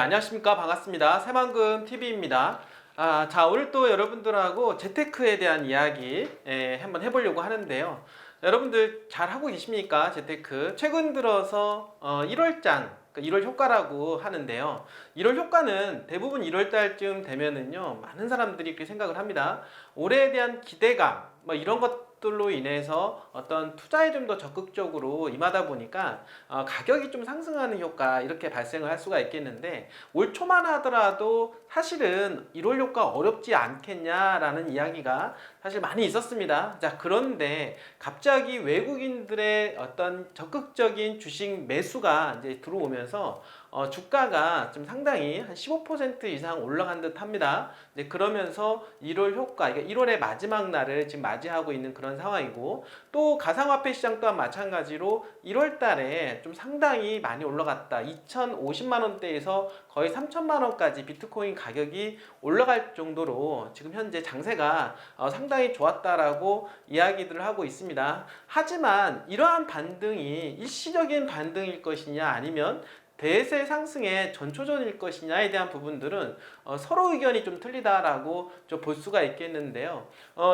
안녕하십니까. 반갑습니다. 새만금 TV입니다. 자, 오늘 또 여러분들하고 재테크에 대한 이야기 한번 해보려고 하는데요. 여러분들 잘 하고 계십니까? 재테크. 최근 들어서 1월장, 1월 효과라고 하는데요. 1월 효과는 대부분 1월 달쯤 되면은요, 많은 사람들이 그렇게 생각을 합니다. 올해에 대한 기대감, 뭐 이런 것들로 인해서 어떤 투자에 좀 더 적극적으로 임하다 보니까 가격이 좀 상승하는 효과 이렇게 발생을 할 수가 있겠는데, 올 초만 하더라도 사실은 1월 효과 어렵지 않겠냐라는 이야기가 사실 많이 있었습니다. 자, 그런데 갑자기 외국인들의 어떤 적극적인 주식 매수가 이제 들어오면서 주가가 좀 상당히 한 15% 이상 올라간 듯 합니다. 이제 그러면서 1월 효과, 그러니까 1월의 마지막 날을 지금 맞이하고 있는 그런 상황이고, 또 가상화폐 시장 또한 마찬가지로 1월 달에 좀 상당히 많이 올라갔다. 2,050만 원대에서 거의 3,000만 원까지 비트코인 가격이 올라갈 정도로 지금 현재 장세가 상당히 좋았다라고 이야기들을 하고 있습니다. 하지만 이러한 반등이 일시적인 반등일 것이냐 아니면 대세 상승의 전초전일 것이냐에 대한 부분들은 서로 의견이 좀 틀리다라고 좀 볼 수가 있겠는데요.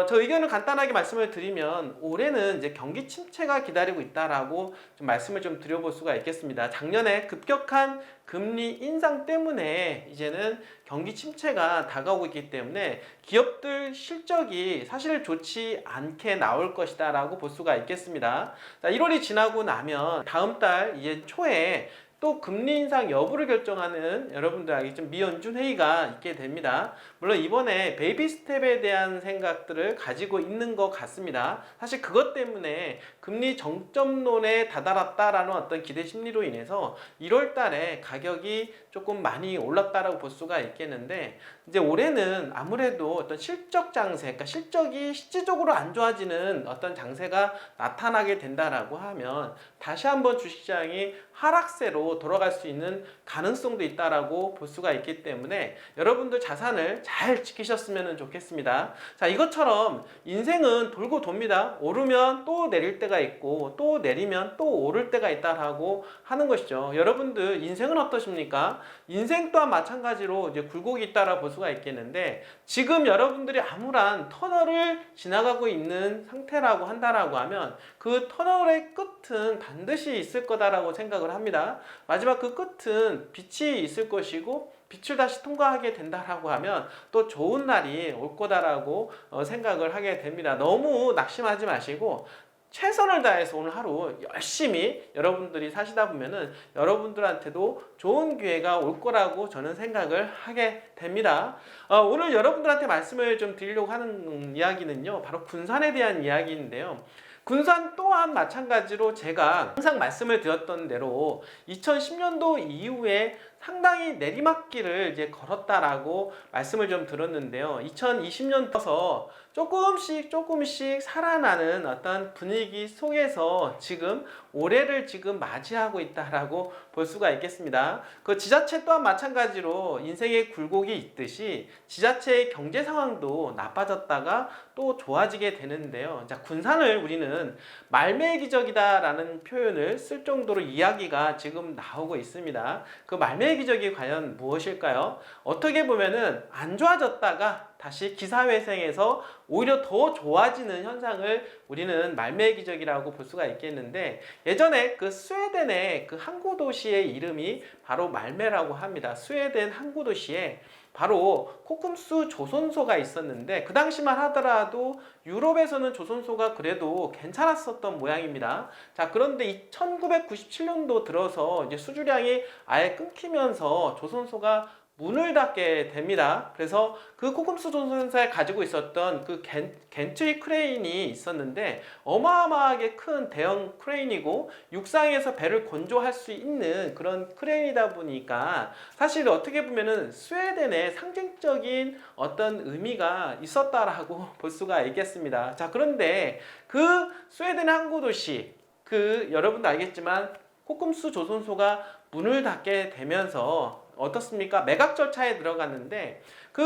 저 의견을 간단하게 말씀을 드리면 올해는 이제 경기 침체가 기다리고 있다라고 좀 말씀을 좀 드려볼 수가 있겠습니다. 작년에 급격한 금리 인상 때문에 이제는 경기 침체가 다가오고 있기 때문에 기업들 실적이 사실 좋지 않게 나올 것이다라고 볼 수가 있겠습니다. 자, 1월이 지나고 나면 다음 달 이제 초에 또 금리 인상 여부를 결정하는 여러분들에게 좀 미연준 회의가 있게 됩니다. 물론 이번에 베이비 스텝에 대한 생각들을 가지고 있는 것 같습니다. 사실 그것 때문에 금리 정점론에 다다랐다라는 어떤 기대 심리로 인해서 1월 달에 가격이 조금 많이 올랐다라고 볼 수가 있겠는데, 이제 올해는 아무래도 어떤 실적 장세, 그러니까 실적이 실질적으로 안 좋아지는 어떤 장세가 나타나게 된다라고 하면 다시 한번 주식시장이 하락세로 돌아갈 수 있는 가능성도 있다라고 볼 수가 있기 때문에 여러분들 자산을 잘 지키셨으면 좋겠습니다. 자, 이것처럼 인생은 돌고 돕니다. 오르면 또 내릴 때가 있고 또 내리면 또 오를 때가 있다라고 하는 것이죠. 여러분들 인생은 어떠십니까? 인생 또한 마찬가지로 이제 굴곡이 있다라고 볼 수가 있겠는데, 지금 여러분들이 암울한 터널을 지나가고 있는 상태라고 한다라고 하면 그 터널의 끝은 반드시 있을 거다라고 생각을 합니다. 마지막 그 끝은 빛이 있을 것이고 빛을 다시 통과하게 된다라고 하면 또 좋은 날이 올 거다라고 생각을 하게 됩니다. 너무 낙심하지 마시고 최선을 다해서 오늘 하루 열심히 여러분들이 사시다 보면은 여러분들한테도 좋은 기회가 올 거라고 저는 생각을 하게 됩니다. 오늘 여러분들한테 말씀을 좀 드리려고 하는 이야기는요, 바로 군산에 대한 이야기인데요. 군산 또한 마찬가지로 제가 항상 말씀을 드렸던 대로 2010년도 이후에 상당히 내리막길을 이제 걸었다라고 말씀을 좀 들었는데요. 2020년부터 조금씩 살아나는 어떤 분위기 속에서 지금 올해를 지금 맞이하고 있다라고 볼 수가 있겠습니다. 그 지자체 또한 마찬가지로 인생의 굴곡이 있듯이 지자체의 경제 상황도 나빠졌다가 또 좋아지게 되는데요. 자, 군산을 우리는 말매의 기적이다라는 표현을 쓸 정도로 이야기가 지금 나오고 있습니다. 그 말매의 기적이 과연 무엇일까요? 어떻게 보면은 안 좋아졌다가 다시 기사회생해서 오히려 더 좋아지는 현상을 우리는 말매의 기적이라고 볼 수가 있겠는데, 예전에 그 스웨덴의 그 항구 도시의 이름이 바로 말매라고 합니다. 스웨덴 항구 도시에 바로 코쿰스 조선소가 있었는데, 그 당시만 하더라도 유럽에서는 조선소가 그래도 괜찮았었던 모양입니다. 자, 그런데 1997년도 들어서 이제 수주량이 아예 끊기면서 조선소가 문을 닫게 됩니다. 그래서 그 코쿰스 조선소에 가지고 있었던 그 겐트리 크레인이 있었는데, 어마어마하게 큰 대형 크레인이고 육상에서 배를 건조할 수 있는 그런 크레인이다 보니까 사실 어떻게 보면은 스웨덴의 상징적인 어떤 의미가 있었다라고 볼 수가 있겠습니다. 자, 그런데 그 스웨덴 항구 도시, 여러분도 알겠지만 코쿰스 조선소가 문을 닫게 되면서 어떻습니까? 매각 절차에 들어갔는데, 그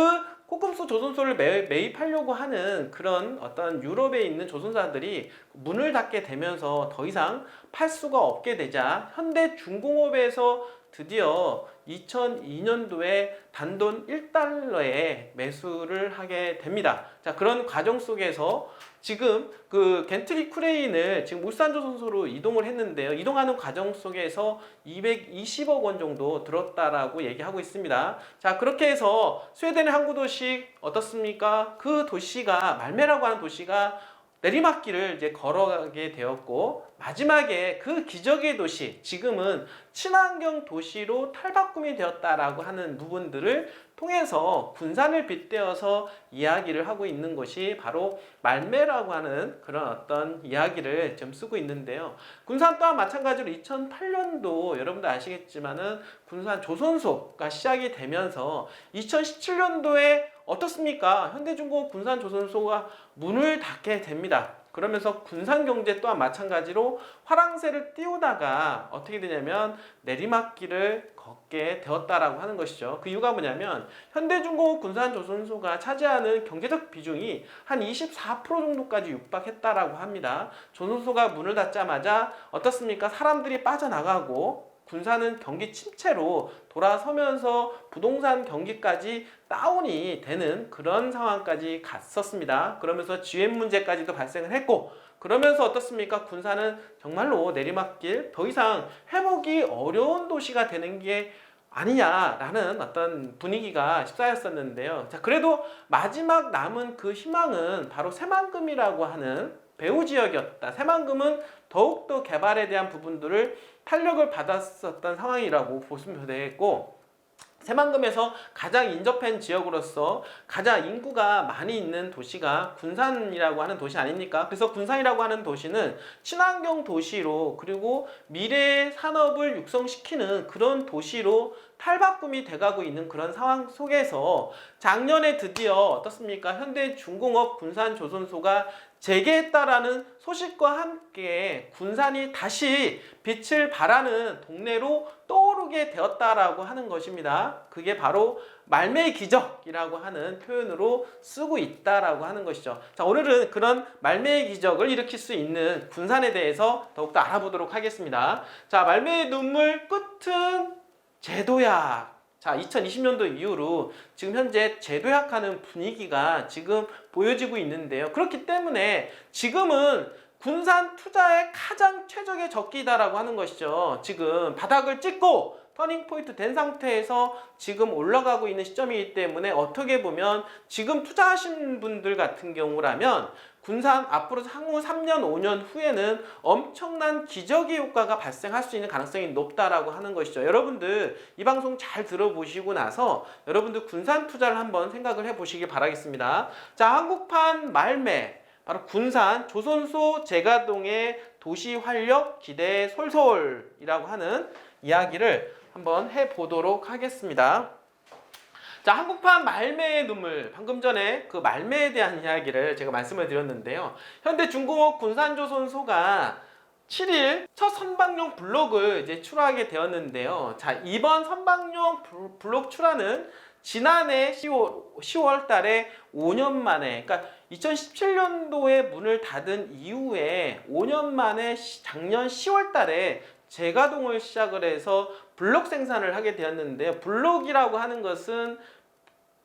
코쿰스 조선소를 매입하려고 하는 그런 어떤 유럽에 있는 조선사들이 문을 닫게 되면서 더 이상 팔 수가 없게 되자 현대중공업에서 드디어 2002년도에 단돈 1달러에 매수를 하게 됩니다. 자, 그런 과정 속에서 지금 그 겐트리 크레인을 지금 울산조선소로 이동을 했는데요. 이동하는 과정 속에서 220억 원 정도 들었다라고 얘기하고 있습니다. 자, 그렇게 해서 스웨덴의 항구 도시 어떻습니까? 그 도시가 말메라고 하는 도시가 내리막길을 이제 걸어가게 되었고, 마지막에 그 기적의 도시, 지금은 친환경 도시로 탈바꿈이 되었다라고 하는 부분들을 통해서 군산을 빗대어서 이야기를 하고 있는 것이 바로 말매라고 하는 그런 어떤 이야기를 좀 쓰고 있는데요. 군산 또한 마찬가지로 2008년도 여러분들 아시겠지만은 군산 조선소가 시작이 되면서 2017년도에 어떻습니까? 현대중공업 군산조선소가 문을 닫게 됩니다. 그러면서 군산경제 또한 마찬가지로 화랑새를 띄우다가 어떻게 되냐면 내리막길을 걷게 되었다라고 하는 것이죠. 그 이유가 뭐냐면 현대중공업 군산조선소가 차지하는 경제적 비중이 한 24% 정도까지 육박했다라고 합니다. 조선소가 문을 닫자마자 어떻습니까? 사람들이 빠져나가고 군산은 경기 침체로 돌아서면서 부동산 경기까지 다운이 되는 그런 상황까지 갔었습니다. 그러면서 GM 문제까지도 발생을 했고, 그러면서 어떻습니까? 군산은 정말로 내리막길 더 이상 회복이 어려운 도시가 되는 게 아니냐라는 어떤 분위기가 휩싸였었는데요. 자, 그래도 마지막 남은 그 희망은 바로 새만금이라고 하는 배후 지역이었다. 새만금은 더욱더 개발에 대한 부분들을 탄력을 받았었던 상황이라고 보시면 되겠고, 새만금에서 가장 인접한 지역으로서 가장 인구가 많이 있는 도시가 군산이라고 하는 도시 아닙니까? 그래서 군산이라고 하는 도시는 친환경 도시로, 그리고 미래의 산업을 육성시키는 그런 도시로 탈바꿈이 돼가고 있는 그런 상황 속에서 작년에 드디어 어떻습니까? 현대중공업 군산조선소가 재개했다라는 소식과 함께 군산이 다시 빛을 발하는 동네로 떠오르게 되었다라고 하는 것입니다. 그게 바로 말매의 기적이라고 하는 표현으로 쓰고 있다라고 하는 것이죠. 자, 오늘은 그런 말매의 기적을 일으킬 수 있는 군산에 대해서 더욱더 알아보도록 하겠습니다. 자, 말매의 눈물 끝은 제도약. 자, 2020년도 이후로 지금 현재 제도약하는 분위기가 지금 보여지고 있는데요. 그렇기 때문에 지금은 군산 투자의 가장 최적의 적기다라고 하는 것이죠. 지금 바닥을 찍고 터닝포인트 된 상태에서 지금 올라가고 있는 시점이기 때문에 어떻게 보면 지금 투자하신 분들 같은 경우라면 군산 앞으로 향후 3년, 5년 후에는 엄청난 기적의 효과가 발생할 수 있는 가능성이 높다라고 하는 것이죠. 여러분들 이 방송 잘 들어보시고 나서 여러분들 군산 투자를 한번 생각을 해보시기 바라겠습니다. 자, 한국판 말매, 바로 군산 조선소 재가동의 도시 활력 기대 솔솔이라고 하는 이야기를 한번 해보도록 하겠습니다. 자, 한국판 말매의 눈물, 방금 전에 그 말매에 대한 이야기를 제가 말씀을 드렸는데요. 현대중공업 군산조선소가 7일 첫 선박용 블록을 이제 출하하게 되었는데요. 자, 이번 선박용 블록 출하는 지난해 10월 달에 5년 만에, 그러니까 2017년도에 문을 닫은 이후에 5년 만에 작년 10월 달에 재가동을 시작을 해서 블록 생산을 하게 되었는데요. 블록이라고 하는 것은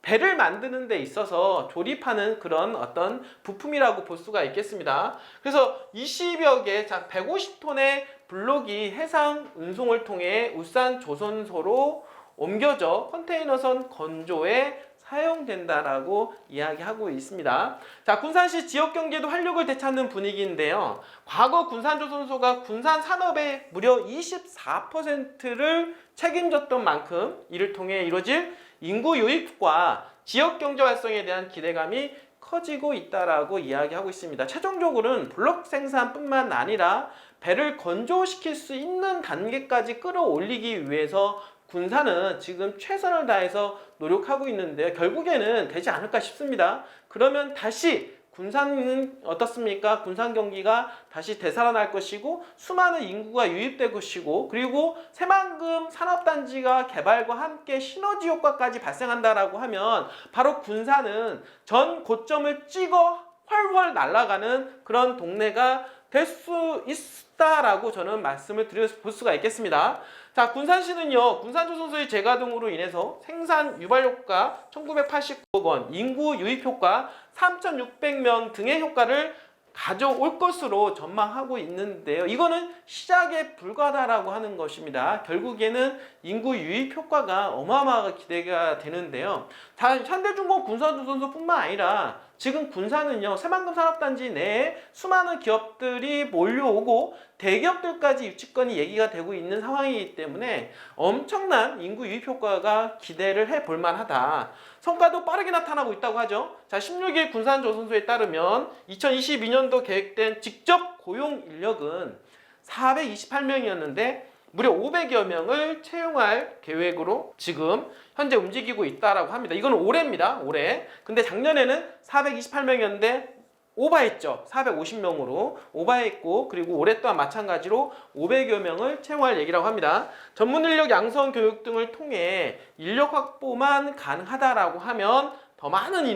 배를 만드는 데 있어서 조립하는 그런 어떤 부품이라고 볼 수가 있겠습니다. 그래서 20여 개, 자 150톤의 블록이 해상 운송을 통해 울산 조선소로 옮겨져 컨테이너선 건조에 사용된다라고 이야기하고 있습니다. 자, 군산시 지역 경제도 활력을 되찾는 분위기인데요. 과거 군산조선소가 군산 산업의 무려 24%를 책임졌던 만큼 이를 통해 이루어질 인구 유입과 지역 경제 활성에 대한 기대감이 커지고 있다라고 이야기하고 있습니다. 최종적으로는 블록 생산뿐만 아니라 배를 건조시킬 수 있는 단계까지 끌어올리기 위해서 군산은 지금 최선을 다해서 노력하고 있는데요. 결국에는 되지 않을까 싶습니다. 그러면 다시 군산은 어떻습니까? 군산 경기가 다시 되살아날 것이고 수많은 인구가 유입될 것이고, 그리고 새만금 산업단지가 개발과 함께 시너지 효과까지 발생한다라고 하면 바로 군산은 전 고점을 찍어 훨훨 날아가는 그런 동네가 될 수 있다라고 저는 말씀을 드려볼 수가 있겠습니다. 자, 군산시는요, 군산조선소의 재가동으로 인해서 생산 유발 효과 1989억 원, 인구 유입 효과 3,600명 등의 효과를 가져올 것으로 전망하고 있는데요. 이거는 시작에 불과하다라고 하는 것입니다. 결국에는 인구 유입 효과가 어마어마하게 기대가 되는데요. 단 현대중공 군산조선소뿐만 아니라 지금 군산은요, 새만금 산업단지 내에 수많은 기업들이 몰려오고 대기업들까지 유치권이 얘기가 되고 있는 상황이기 때문에 엄청난 인구 유입 효과가 기대를 해볼 만하다. 성과도 빠르게 나타나고 있다고 하죠. 자, 16일 군산조선소에 따르면 2022년도 계획된 직접 고용 인력은 428명이었는데 무려 500여 명을 채용할 계획으로 지금 현재 움직이고 있다라고 합니다. 이건 올해입니다. 올해. 근데 작년에는 428명이었는데 오버했죠. 450명으로 오버했고, 그리고 올해 또한 마찬가지로 500여 명을 채용할 얘기라고 합니다. 전문 인력 양성 교육 등을 통해 인력 확보만 가능하다라고 하면 더 많은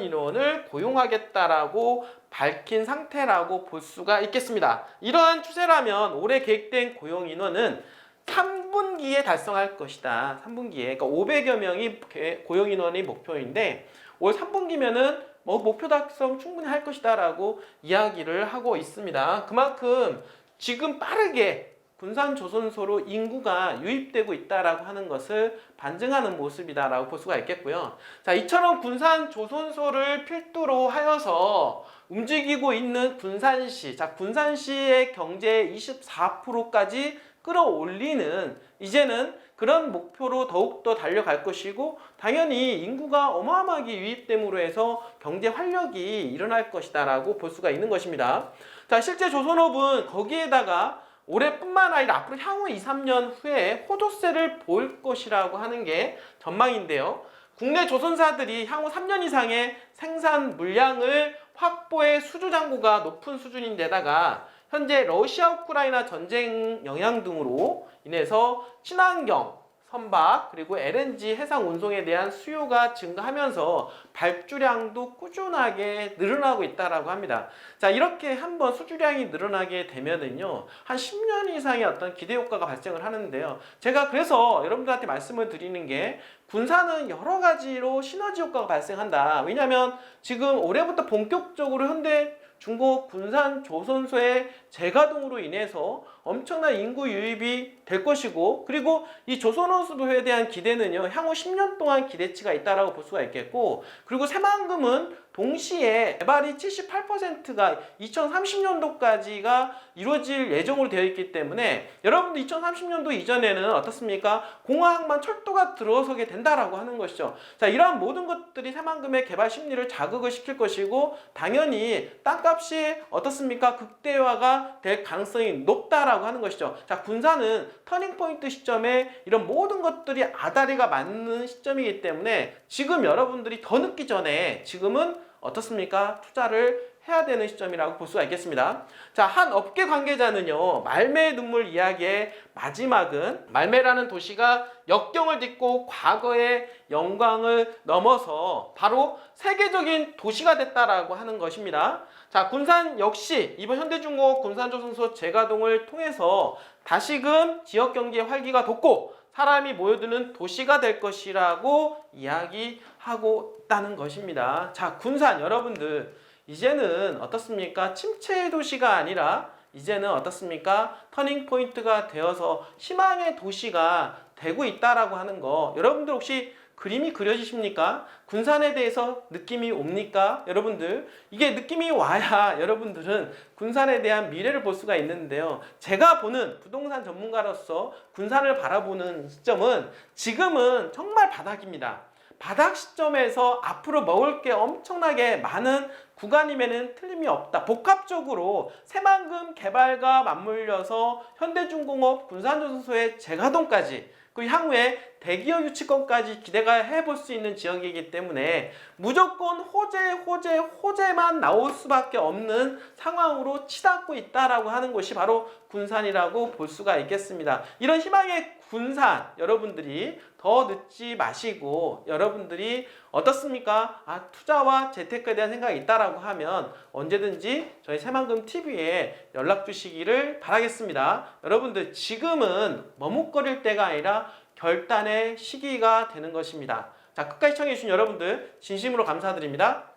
인원을 고용하겠다라고 밝힌 상태라고 볼 수가 있겠습니다. 이러한 추세라면 올해 계획된 고용 인원은 3분기에 달성할 것이다. 3분기에. 그러니까 500여 명이 고용 인원이 목표인데 올 3분기면은 목표 달성 충분히 할 것이다 라고 이야기를 하고 있습니다. 그만큼 지금 빠르게 군산조선소로 인구가 유입되고 있다라고 하는 것을 반증하는 모습이다라고 볼 수가 있겠고요. 자, 이처럼 군산조선소를 필두로 하여서 움직이고 있는 군산시, 자, 군산시의 경제의 24%까지 끌어올리는, 이제는 그런 목표로 더욱더 달려갈 것이고, 당연히 인구가 어마어마하게 유입됨으로 해서 경제 활력이 일어날 것이다 라고 볼 수가 있는 것입니다. 자, 실제 조선업은 거기에다가 올해뿐만 아니라 앞으로 향후 2, 3년 후에 호조세를 볼 것이라고 하는 게 전망인데요. 국내 조선사들이 향후 3년 이상의 생산 물량을 확보의 수주장고가 높은 수준인데다가 현재 러시아 우크라이나 전쟁 영향 등으로 인해서 친환경 선박 그리고 LNG 해상 운송에 대한 수요가 증가하면서 발주량도 꾸준하게 늘어나고 있다라고 합니다. 자, 이렇게 한번 수주량이 늘어나게 되면은요, 한 10년 이상의 어떤 기대 효과가 발생을 하는데요. 제가 그래서 여러분들한테 말씀을 드리는 게, 군산은 여러 가지로 시너지 효과가 발생한다. 왜냐하면 지금 올해부터 본격적으로 현대 중국 군산 조선소의 재가동으로 인해서 엄청난 인구 유입이 될 것이고, 그리고 이 조선호수도에 대한 기대는요, 향후 10년 동안 기대치가 있다라고 볼 수가 있겠고, 그리고 새만금은 동시에 개발이 78%가 2030년도까지가 이루어질 예정으로 되어 있기 때문에 여러분들 2030년도 이전에는 어떻습니까? 공항만 철도가 들어서게 된다라고 하는 것이죠. 자, 이러한 모든 것들이 새만금의 개발 심리를 자극을 시킬 것이고, 당연히 땅값이 어떻습니까? 극대화가 될 가능성이 높다라고 하는 것이죠. 자, 군산은 터닝포인트 시점에 이런 모든 것들이 아다리가 맞는 시점이기 때문에 지금 여러분들이 더 늦기 전에 지금은 어떻습니까? 투자를 해야 되는 시점이라고 볼 수가 있겠습니다. 자, 한 업계 관계자는요, 말매의 눈물 이야기의 마지막은 말매라는 도시가 역경을 딛고 과거의 영광을 넘어서 바로 세계적인 도시가 됐다라고 하는 것입니다. 자, 군산 역시 이번 현대중공업 군산조선소 재가동을 통해서 다시금 지역경제의 활기가 돋고 사람이 모여드는 도시가 될 것이라고 이야기하고 있다는 것입니다. 자, 군산 여러분들, 이제는 어떻습니까? 침체의 도시가 아니라 이제는 어떻습니까? 터닝포인트가 되어서 희망의 도시가 되고 있다라고 하는 거, 여러분들 혹시 그림이 그려지십니까? 군산에 대해서 느낌이 옵니까? 여러분들, 이게 느낌이 와야 여러분들은 군산에 대한 미래를 볼 수가 있는데요. 제가 보는 부동산 전문가로서 군산을 바라보는 시점은 지금은 정말 바닥입니다. 바닥 시점에서 앞으로 먹을 게 엄청나게 많은 구간임에는 틀림이 없다. 복합적으로 새만금 개발과 맞물려서 현대중공업 군산조선소의 재가동까지, 그 향후에 대기업 유치권까지 기대가 해볼 수 있는 지역이기 때문에 무조건 호재만 나올 수밖에 없는 상황으로 치닫고 있다라고 하는 곳이 바로 군산이라고 볼 수가 있겠습니다. 이런 희망의 군산, 여러분들이 더 늦지 마시고 여러분들이 어떻습니까? 투자와 재테크에 대한 생각이 있다라고 하면 언제든지 저희 새만금 TV에 연락 주시기를 바라겠습니다. 여러분들 지금은 머뭇거릴 때가 아니라 결단의 시기가 되는 것입니다. 자, 끝까지 시청해주신 여러분들 진심으로 감사드립니다.